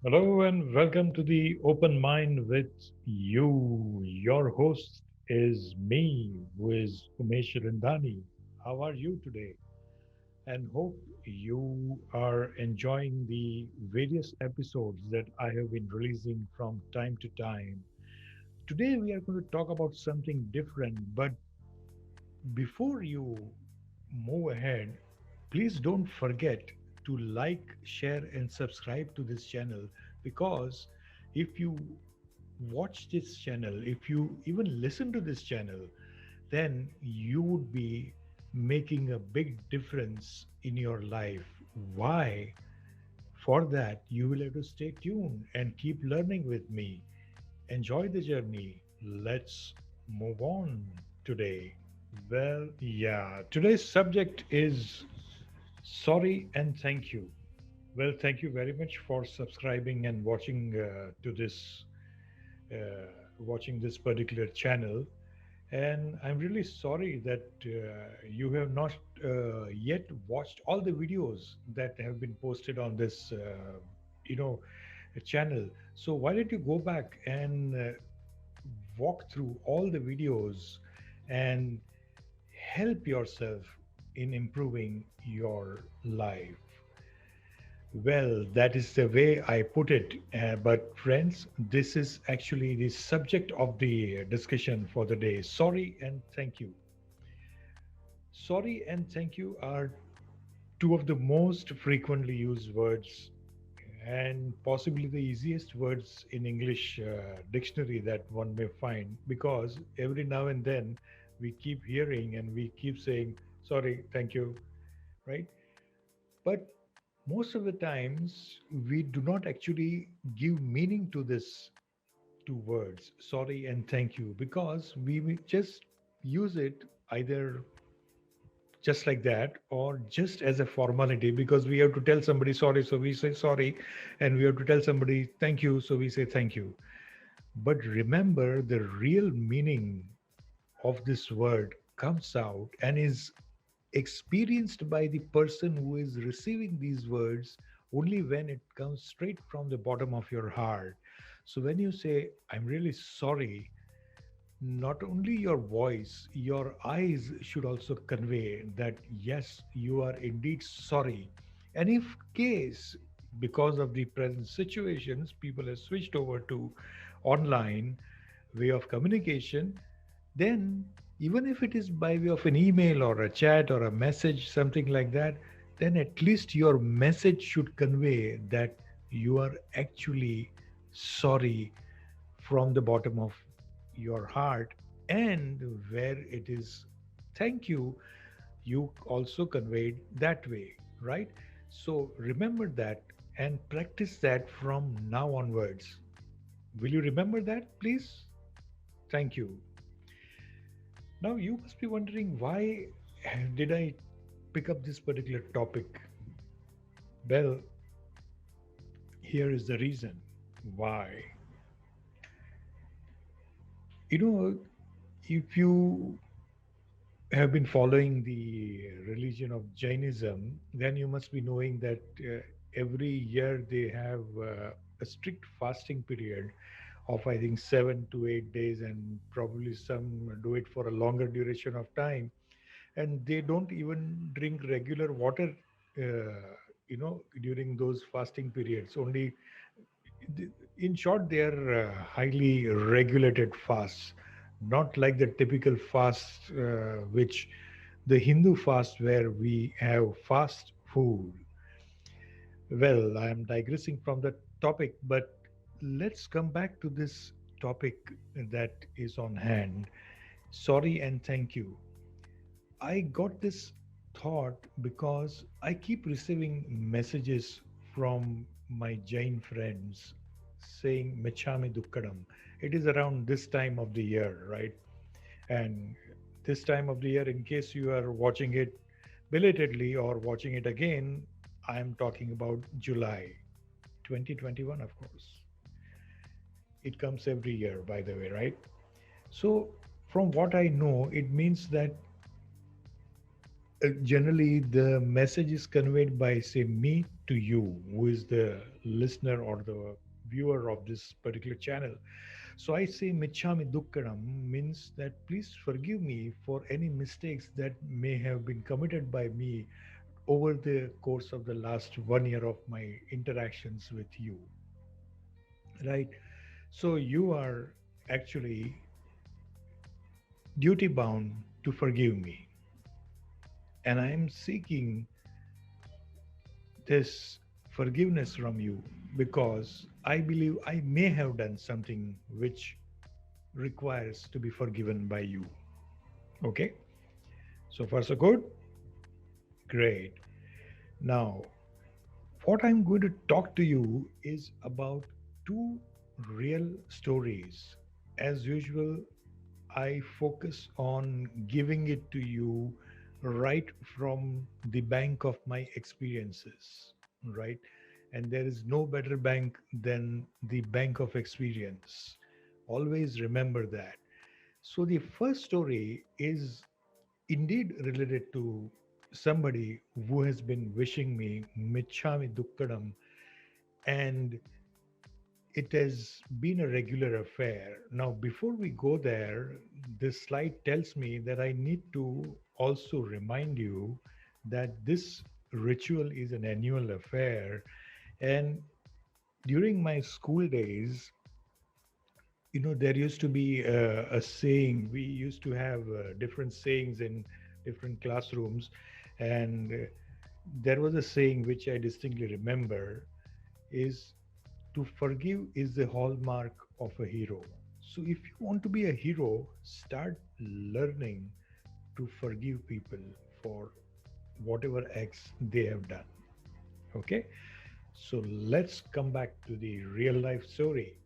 Hello and welcome to the Open Mind with you. Your host is me, who is Umesh. How are you today? And hope you are enjoying the various episodes that I have been releasing from time to time. Today we are going to talk about something different, but before you move ahead, please don't forget to like, share, and subscribe to this channel because if you watch this channel, if you even listen to this channel, then you would be making a big difference in your life. Why? For that, you will have to stay tuned and keep learning with me. Enjoy the journey. Let's move on today. Well, yeah, today's subject is sorry and thank you. Well, thank you very much for subscribing and uh, watching this particular channel. And I'm really sorry that you have not yet watched all the videos that have been posted on this, you know, channel. So why don't you go back and walk through all the videos and help yourself in improving your life. Well, that is the way I put it. But, friends, this is actually the subject of the discussion for the day. Sorry and thank you. Sorry and thank you are two of the most frequently used words and possibly the easiest words in English dictionary that one may find because every now and then we keep hearing and we keep saying, sorry, thank you, right? But most of the times we do not actually give meaning to this two words, sorry and thank you, because we will just use it either just like that or just as a formality because we have to tell somebody sorry, so we say sorry, and we have to tell somebody thank you, so we say thank you. But remember, the real meaning of this word comes out and is experienced by the person who is receiving these words only when it comes straight from the bottom of your heart. So when you say, I'm really sorry, not only your voice, your eyes should also convey that, yes, you are indeed sorry. And if case, because of the present situations, people have switched over to online way of communication, then even if it is by way of an email or a chat or a message, something like that, then at least your message should convey that you are actually sorry from the bottom of your heart. And where it is thank you, you also conveyed that way, right? So remember that and practice that from now onwards. Will you remember that, please? Thank you. Now you must be wondering, why did I pick up this particular topic? Well, here is the reason why. You know, if you have been following the religion of Jainism, then you must be knowing that every year they have a strict fasting period of, I think, 7 to 8 days, and probably some do it for a longer duration of time. And they don't even drink regular water, during those fasting periods. Only, in short, they are highly regulated fasts, not like the typical fast, which the Hindu fast, where we have fast food. Well, I am digressing from the topic, but let's come back to this topic that is on hand. Sorry and thank you. I got this thought because I keep receiving messages from my Jain friends saying Mechami Dukkadam. It is around this time of the year, right? And this time of the year, in case you are watching it belatedly or watching it again, I am talking about July 2021, of course. It comes every year, by the way, right? So, from what I know, it means that generally the message is conveyed by, say, me to you, who is the listener or the viewer of this particular channel. So I say Michami Dukkanam means that please forgive me for any mistakes that may have been committed by me over the course of the last 1 year of my interactions with you, right? So you are actually duty bound to forgive me, and I am seeking this forgiveness from you because I believe I may have done something which requires to be forgiven by you. Okay, so far so good. Great. Now, what I'm going to talk to you is about two real stories. As usual, I focus on giving it to you right from the bank of my experiences, right? And there is no better bank than the bank of experience. Always remember that. So, the first story is indeed related to somebody who has been wishing me Michami Dukkadam, and it has been a regular affair. Now, before we go there, this slide tells me that I need to also remind you that this ritual is an annual affair. And during my school days, there used to be a saying. We used to have different sayings in different classrooms. And there was a saying which I distinctly remember is to forgive is the hallmark of a hero. So if you want to be a hero, start learning to forgive people for whatever acts they have done. Okay? So let's come back to the real life story.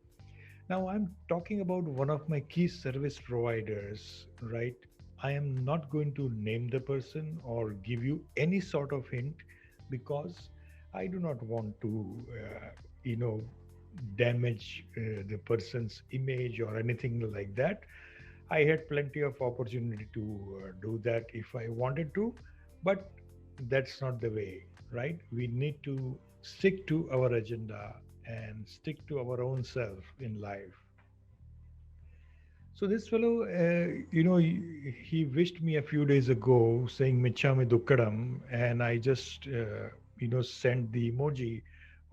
Now, I'm talking about one of my key service providers, right? I am not going to name the person or give you any sort of hint because I do not want to, you know, damage the person's image or anything like that. I had plenty of opportunity to do that if I wanted to, but that's not the way, right? We need to stick to our agenda and stick to our own self in life. So this fellow, he wished me a few days ago saying "Michami Dukkadam," and I just, sent the emoji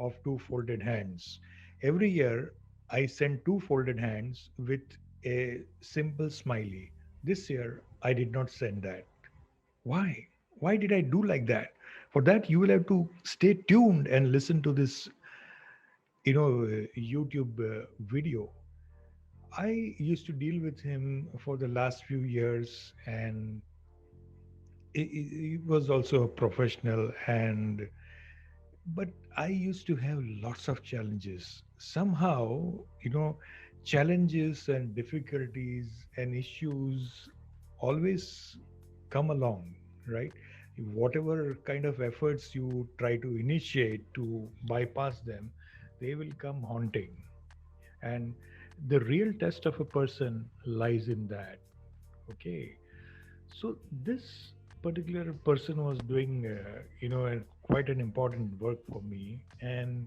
of two folded hands. Every year, I send two folded hands with a simple smiley. This year, I did not send that. Why? Why did I do like that? For that, you will have to stay tuned and listen to this, YouTube video. I used to deal with him for the last few years, and he was also a professional. And but I used to have lots of challenges. Somehow, challenges and difficulties and issues always come along, right? Whatever kind of efforts you try to initiate to bypass them, they will come haunting. And the real test of a person lies in that. Okay. So this particular person was doing, quite an important work for me. And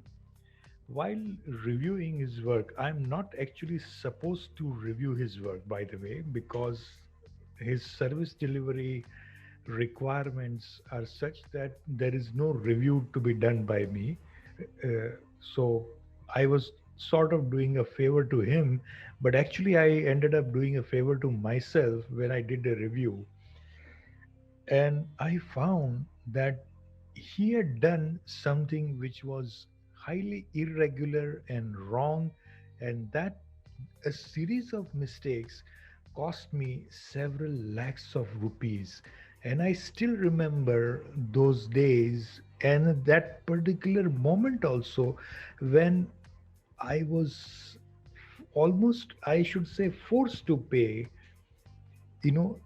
while reviewing his work, I'm not actually supposed to review his work, by the way, because his service delivery requirements are such that there is no review to be done by me. So I was sort of doing a favor to him, but actually I ended up doing a favor to myself when I did the review. And I found that he had done something which was highly irregular and wrong, and that a series of mistakes cost me several lakhs of rupees. And I still remember those days and that particular moment also when I was almost, I should say, forced to pay,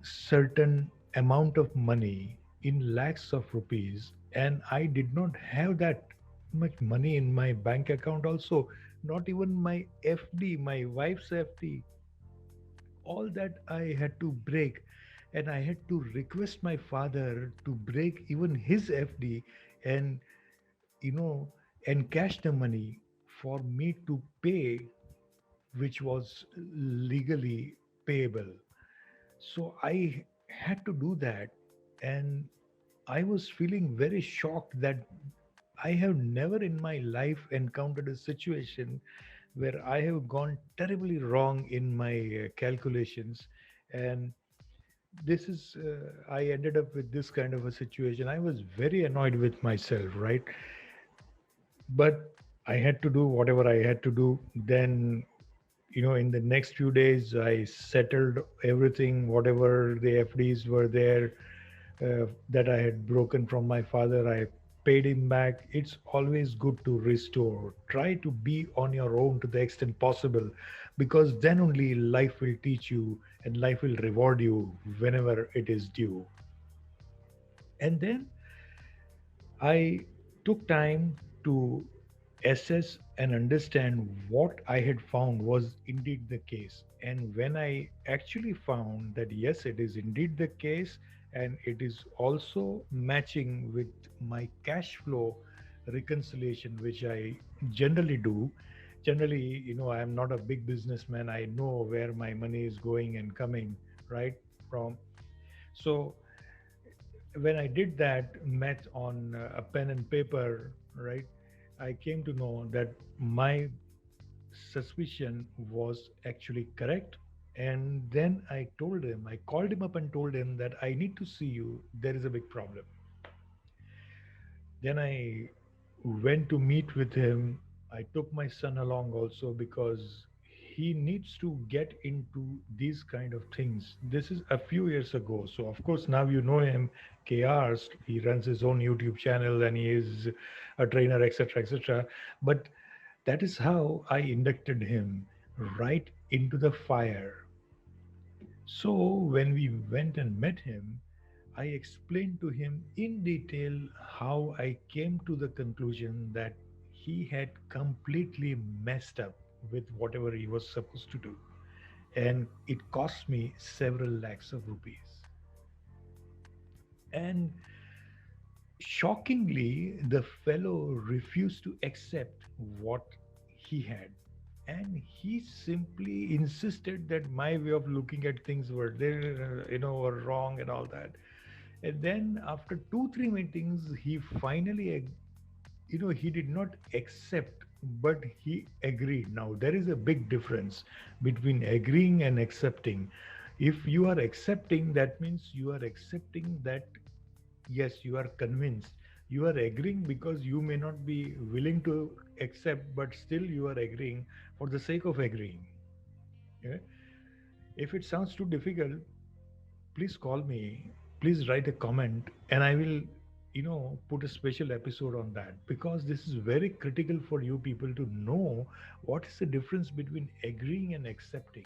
certain amount of money in lakhs of rupees. And I did not have that much money in my bank account also, not even my FD, my wife's FD, all that I had to break. And I had to request my father to break even his FD. And you know, encash the money for me to pay, which was legally payable. So I had to do that. And I was feeling very shocked that I have never in my life encountered a situation where I have gone terribly wrong in my calculations. And this is, I ended up with this kind of a situation. I was very annoyed with myself, right? But I had to do whatever I had to do. Then, in the next few days, I settled everything, whatever the FDs were there, that I had broken from my father. I paid him back. It's always good to restore. Try to be on your own to the extent possible, because then only life will teach you and life will reward you whenever it is due. And then I took time to assess and understand what I had found was indeed the case. And when I actually found that yes, it is indeed the case, and it is also matching with my cash flow reconciliation, which I generally do. Generally, I am not a big businessman. I know where my money is going and coming, right? From so when I did that math on a pen and paper, right, I came to know that my suspicion was actually correct. And then I told him, I called him up and told him that I need to see you. There is a big problem. Then I went to meet with him. I took my son along also because he needs to get into these kind of things. This is a few years ago. So of course now you know him, KRs. He runs his own YouTube channel and he is a trainer, etc., etc. But that is how I inducted him right into the fire. So when we went and met him, I explained to him in detail how I came to the conclusion that he had completely messed up with whatever he was supposed to do. And it cost me several lakhs of rupees. And shockingly, the fellow refused to accept what he had. And he simply insisted that my way of looking at things were there, were wrong and all that. And then after 2, 3 meetings, he finally, he did not accept, but he agreed. Now, there is a big difference between agreeing and accepting. If you are accepting, that means you are accepting that, yes, you are convinced. You are agreeing because you may not be willing to accept, but still you are agreeing for the sake of agreeing. Yeah? If it sounds too difficult, please call me, please write a comment, and I will, put a special episode on that, because this is very critical for you people to know what is the difference between agreeing and accepting,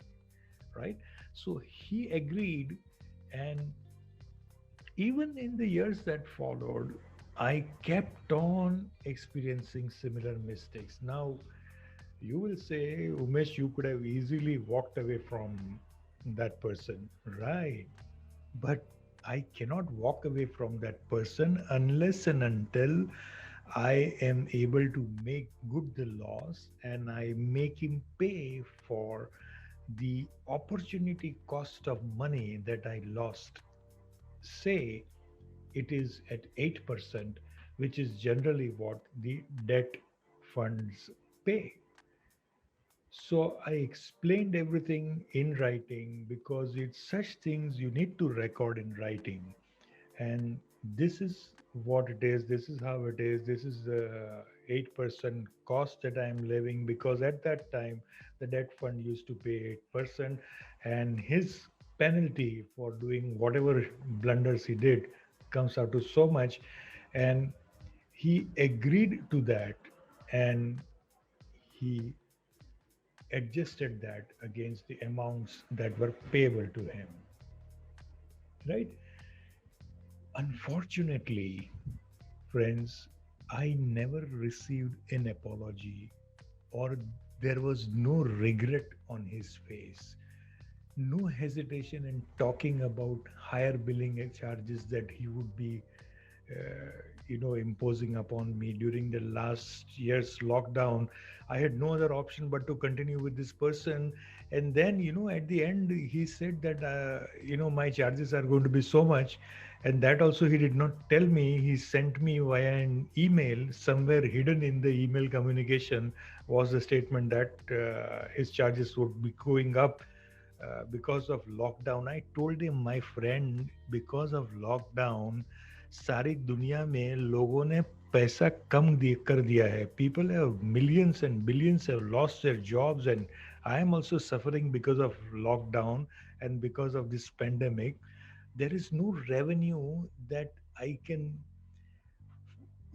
right? So he agreed, and even in the years that followed, I kept on experiencing similar mistakes. Now, you will say, Umesh, you could have easily walked away from that person, right? But I cannot walk away from that person unless and until I am able to make good the loss and I make him pay for the opportunity cost of money that I lost. Say it is at 8%, which is generally what the debt funds pay. So I explained everything in writing, because it's such things you need to record in writing. And this is what it is, this is how it is, this is the 8% cost that I am living, because at that time the debt fund used to pay 8%, and his penalty for doing whatever blunders he did comes out to so much. And he agreed to that, and he adjusted that against the amounts that were payable to him, right? Unfortunately, friends, I never received an apology, or there was no regret on his face, no hesitation in talking about higher billing charges that he would be imposing upon me during the last year's lockdown. I had no other option but to continue with this person. And then, at the end, he said that, my charges are going to be so much. And that also he did not tell me. He sent me via an email. Somewhere hidden in the email communication was the statement that his charges would be going up because of lockdown. I told him, my friend, because of lockdown, सारी दुनिया में लोगों ने पैसा कम कर दिया है. People have millions and billions have lost their jobs, and I am also suffering because of lockdown and because of this pandemic. There is no revenue that I can,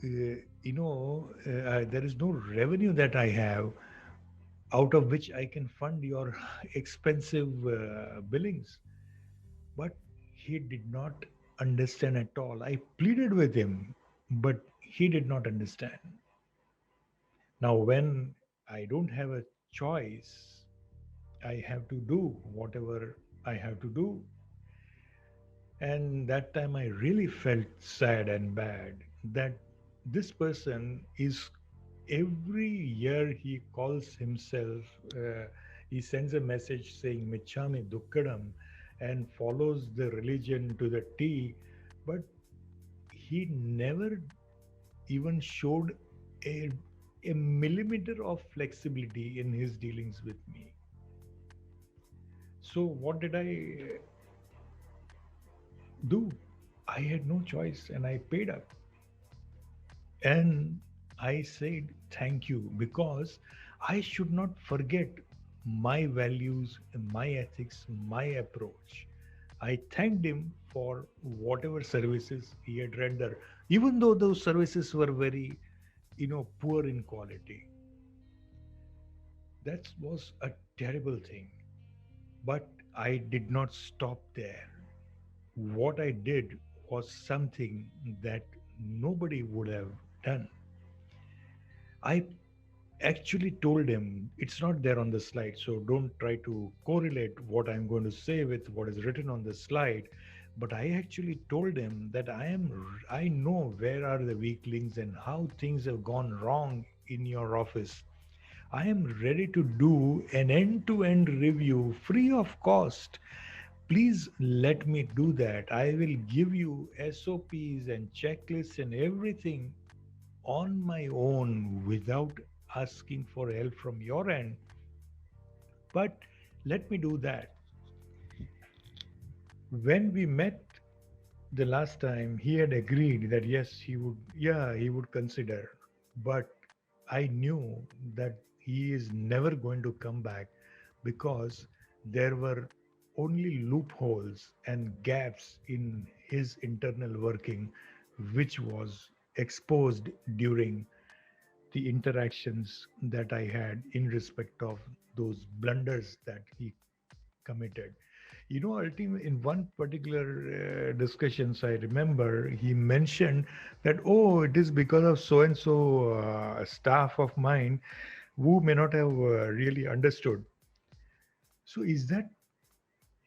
there is no revenue that I have out of which I can fund your expensive billings. But he did not understand at all. I pleaded with him, but he did not understand. Now, when I don't have a choice, I have to do whatever I have to do. And that time I really felt sad and bad that this person is every year he calls himself, he sends a message saying Michami Dukkadam and follows the religion to the T, but he never even showed a, a millimeter of flexibility in his dealings with me. So, what did I do? I had no choice and I paid up. And I said thank you because I should not forget my values, my ethics, my approach. I thanked him for whatever services he had rendered, even though those services were very, poor in quality. That was a terrible thing. But I did not stop there. What I did was something that nobody would have done. I actually told him, it's not there on the slide, so don't try to correlate what I'm going to say with what is written on the slide. But I actually told him that I know where are the weak links and how things have gone wrong in your office. I am ready to do an end to end review free of cost. Please let me do that. I will give you SOPs and checklists and everything on my own without asking for help from your end. But let me do that. When we met the last time, he had agreed that yes, he would consider. But I knew that he is never going to come back because there were only loopholes and gaps in his internal working, which was exposed during the interactions that I had in respect of those blunders that he committed. Ultimately, in one particular discussions, I remember he mentioned that, oh, it is because of so and so staff of mine who may not have really understood. So, is that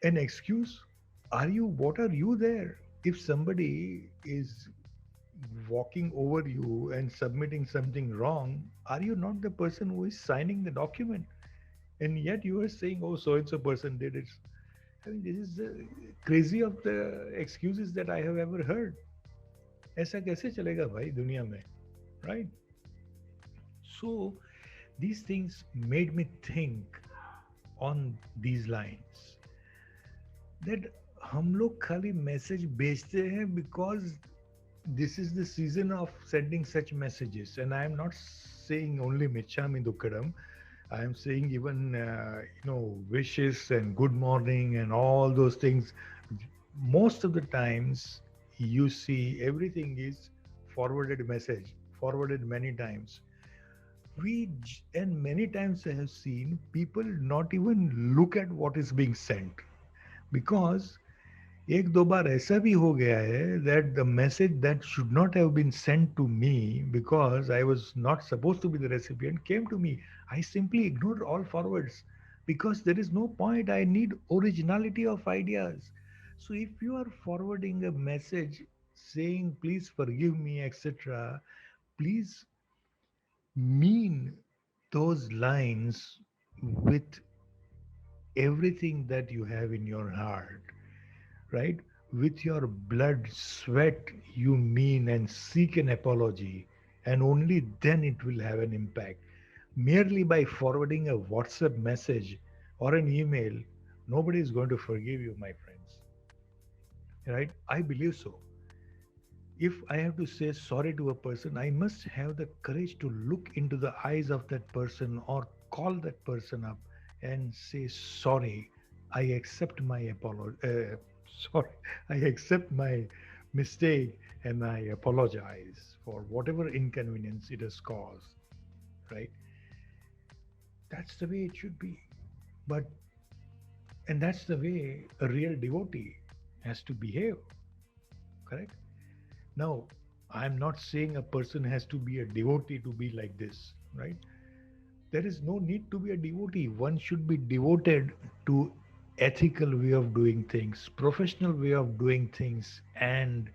an excuse? What are you there? If somebody is walking over you and submitting something wrong, are you not the person who is signing the document? And yet you are saying, oh, so and so person did it. I mean, this is the crazy of the excuses that I have ever heard. ऐसा कैसे चलेगा भाई दुनिया में, right? So these things made me think on these lines that हम लोग खाली message भेजते हैं because this is the season of sending such messages. And I am not saying only Michami Dukkadam. I am saying even, wishes and good morning and all those things. Most of the times, you see everything is forwarded message, forwarded many times. And many times I have seen people not even look at what is being sent because एक दो बार ऐसा भी हो गया है that the message that should not have been sent to me because I was not supposed to be the recipient came to me. I simply ignored all forwards because there is no point. I need originality of ideas. So if you are forwarding a message, saying please forgive me, etc., please mean those lines with everything that you have in your heart, right? With your blood, sweat, you mean and seek an apology, and only then it will have an impact. Merely by forwarding a WhatsApp message or an email, nobody is going to forgive you, my friends, right? I believe so. If I have to say sorry to a person, I must have the courage to look into the eyes of that person or call that person up and say sorry. I accept my apology. Sorry, I accept my mistake and I apologize for whatever inconvenience it has caused. Right? That's the way it should be. But and that's the way a real devotee has to behave. Correct? Now, I'm not saying a person has to be a devotee to be like this, right? There is no need to be a devotee. One should be devoted to ethical way of doing things, professional way of doing things, and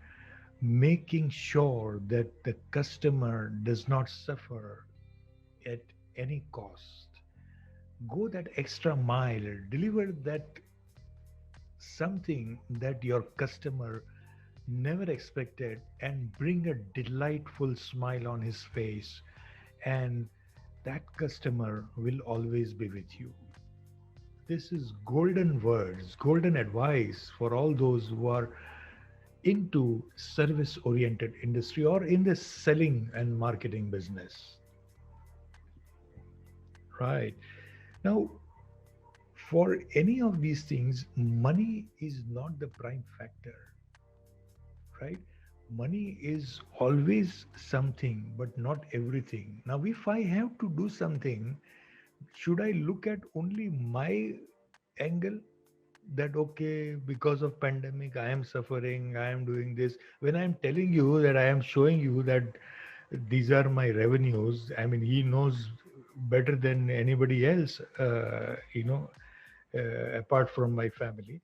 making sure that the customer does not suffer at any cost. Go that extra mile, deliver that something that your customer never expected, and bring a delightful smile on his face, and that customer will always be with you. This is golden words, golden advice for all those who are into service oriented industry or in the selling and marketing business. Right. Now, for any of these things, money is not the prime factor, right? Money is always something, but not everything. Now, if I have to do something, should I look at only my angle that okay, because of pandemic I am suffering, I am doing this, when I am telling you that I am showing you that these are my revenues. I mean, he knows better than anybody else, apart from my family,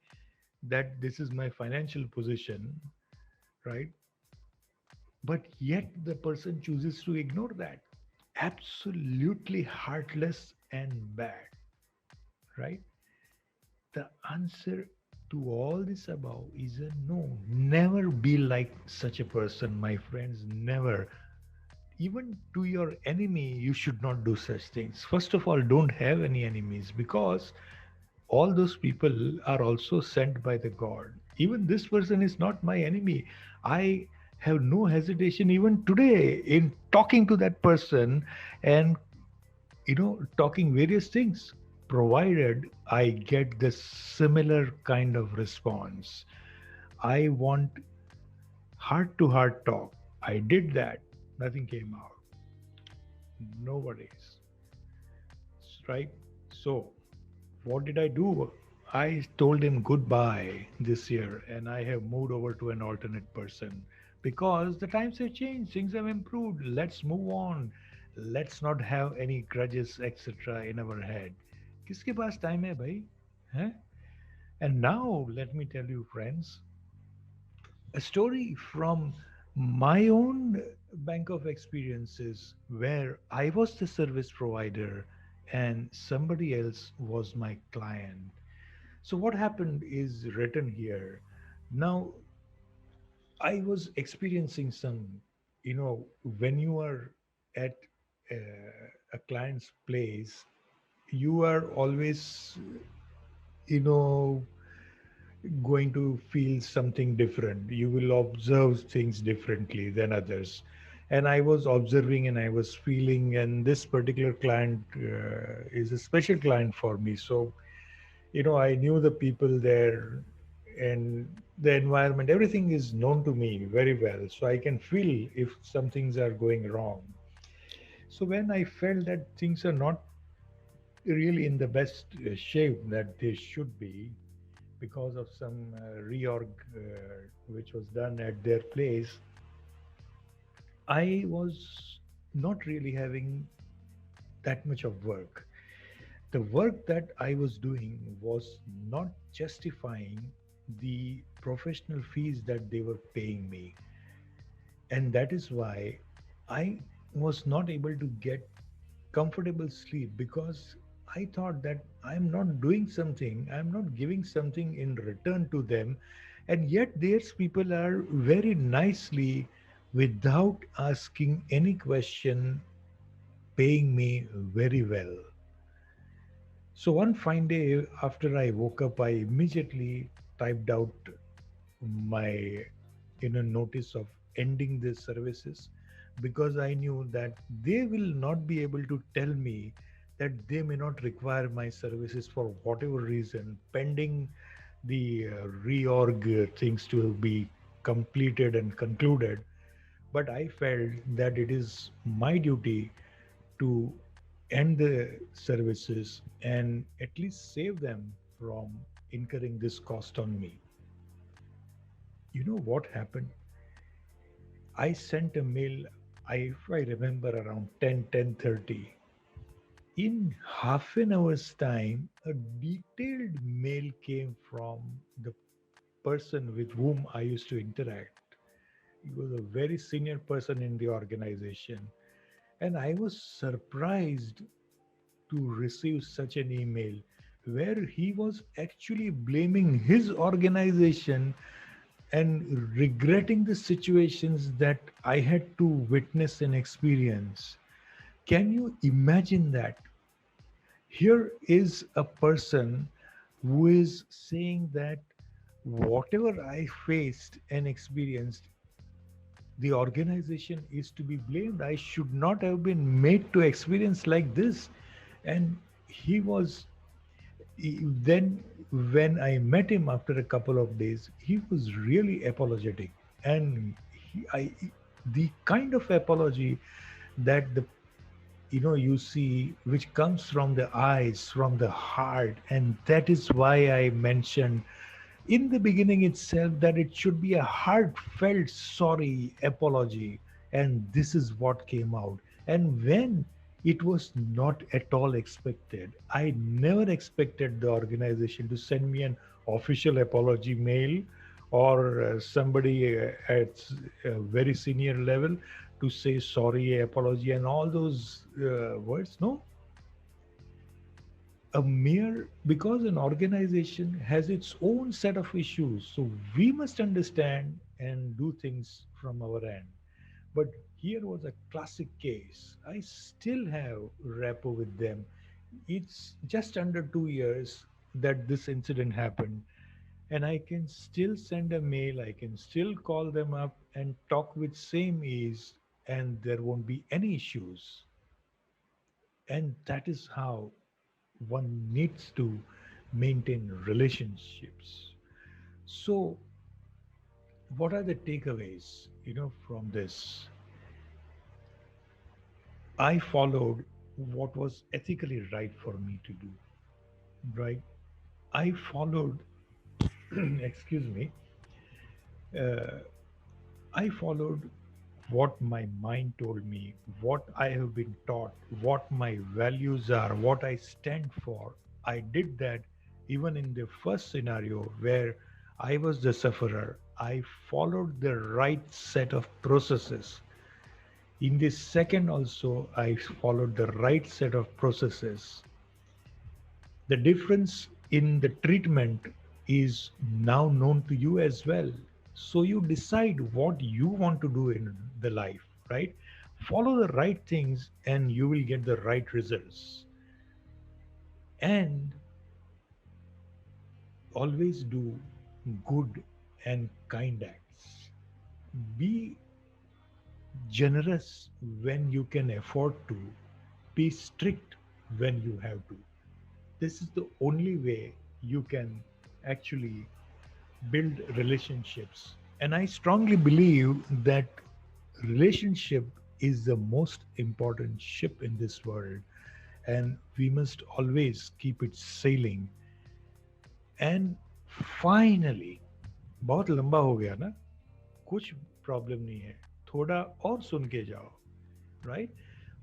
that this is my financial position, right? But yet the person chooses to ignore that. Absolutely heartless and bad, right? The answer to all this above is a no. Never be like such a person, my friends. Never. Even to your enemy, you should not do such things. First of all, don't have any enemies because all those people are also sent by the God. Even this person is not my enemy. I have no hesitation even today in talking to that person and talking various things, provided I get the similar kind of response. I want heart to heart talk. I did that. Nothing came out. No worries. Right? So, what did I do? I told him goodbye this year and I have moved over to an alternate person because the times have changed, things have improved. Let's move on. Let's not have any grudges, etc. in our head. किसके पास time है भाई? हैं? And now let me tell you, friends, a story from my own bank of experiences where I was the service provider and somebody else was my client. So, what happened is written here. Now, I was experiencing some, when you are at a client's place, you are always, you know, going to feel something different. You will observe things differently than others. And I was observing and I was feeling, and this particular client is a special client for me. So, I knew the people there and the environment, everything is known to me very well. So I can feel if some things are going wrong. So when I felt that things are not really in the best shape that they should be, because of some reorg which was done at their place, I was not really having that much of work. The work that I was doing was not justifying. the professional fees that they were paying me. And that is why I was not able to get comfortable sleep, because I thought that I'm not doing something, I'm not giving something in return to them. And yet, these people are very nicely, without asking any question, paying me very well. So one fine day after I woke up, I immediately typed out my notice of ending the services, because I knew that they will not be able to tell me that they may not require my services for whatever reason, pending the reorg things to be completed and concluded. But I felt that it is my duty to end the services and at least save them from incurring this cost on me. You know what happened? I sent a mail, if I remember, around 10:30. In half an hour's time, a detailed mail came from the person with whom I used to interact. He was a very senior person in the organization. And I was surprised to receive such an email where he was actually blaming his organization and regretting the situations that I had to witness and experience. Can you imagine that? Here is a person who is saying that whatever I faced and experienced, the organization is to be blamed. I should not have been made to experience like this. And he was then, when I met him after a couple of days, he was really apologetic. And the kind of apology that you see, which comes from the eyes, from the heart. And that is why I mentioned in the beginning itself that it should be a heartfelt sorry apology. And this is what came out. And when it was not at all expected, I never expected the organization to send me an official apology mail, or somebody at a very senior level to say sorry, apology, and all those words. No, a mere, because an organization has its own set of issues, so we must understand and do things from our end. But here was a classic case. I still have rapport with them. It's just under 2 years that this incident happened, and I can still send a mail, I can still call them up and talk with same ease, and there won't be any issues. And that is how one needs to maintain relationships. So, what are the takeaways, from this? I followed what was ethically right for me to do, right? I followed, excuse me, uh, I followed what my mind told me, what I have been taught, what my values are, what I stand for. I did that even in the first scenario where I was the sufferer. I followed the right set of processes. In the second also, I followed the right set of processes. The difference in the treatment is now known to you as well. So you decide what you want to do in the life, right? Follow the right things and you will get the right results. And always do good and kind acts. Be generous when you can afford to. Be strict when you have to. This is the only way you can actually build relationships. And I strongly believe that relationship is the most important ship in this world, and we must always keep it sailing. And finally, बहुत लंबा हो गया ना, कुछ problem नहीं है, थोड़ा और सुन के जाओ, right?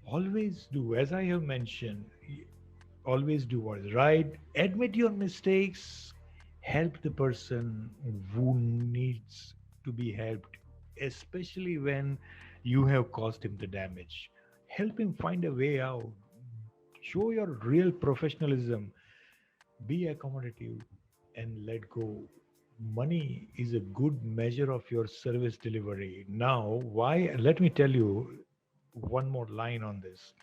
Always do, as I have mentioned, always do what is right, admit your mistakes, help the person who needs to be helped, especially when you have caused him the damage. Help him find a way out. Show your real professionalism. Be accommodative and let go. Money is a good measure of your service delivery. Now, why? Let me tell you one more line on this.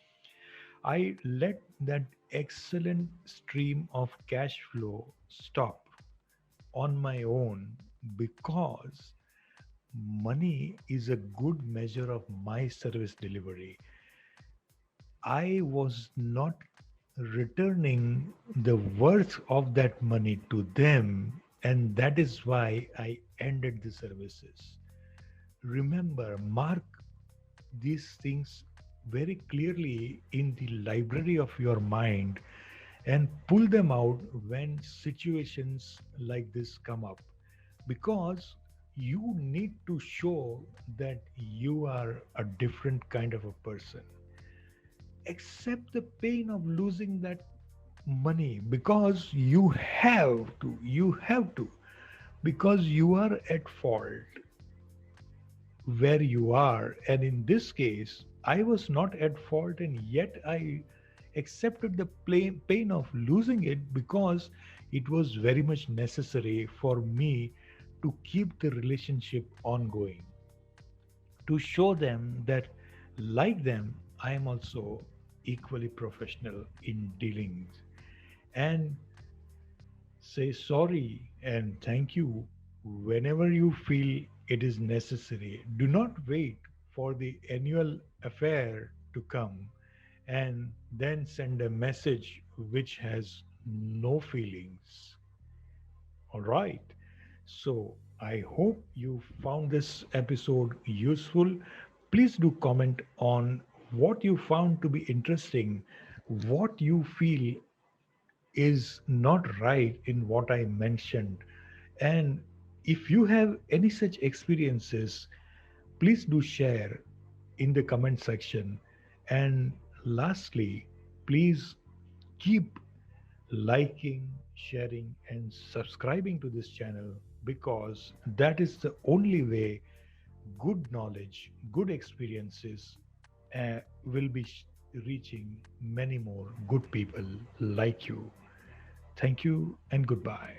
I let that excellent stream of cash flow stop on my own because money is a good measure of my service delivery. I was not returning the worth of that money to them, and that is why I ended the services. Remember, mark these things very clearly in the library of your mind and pull them out when situations like this come up, because you need to show that you are a different kind of a person. Accept the pain of losing that money, because you have to, because you are at fault where you are. And in this case, I was not at fault, and yet I accepted the pain of losing it because it was very much necessary for me to keep the relationship ongoing, to show them that, like them, I am also equally professional in dealings. And say sorry and thank you whenever you feel it is necessary. Do not wait for the annual affair to come and then send a message which has no feelings. All right. So I hope you found this episode useful. Please do comment on what you found to be interesting, what you feel is not right in what I mentioned. And if you have any such experiences, please do share in the comment section. And lastly, please keep liking, sharing, and subscribing to this channel, because that is the only way good knowledge, good experiences will be reaching many more good people like you. Thank you and goodbye.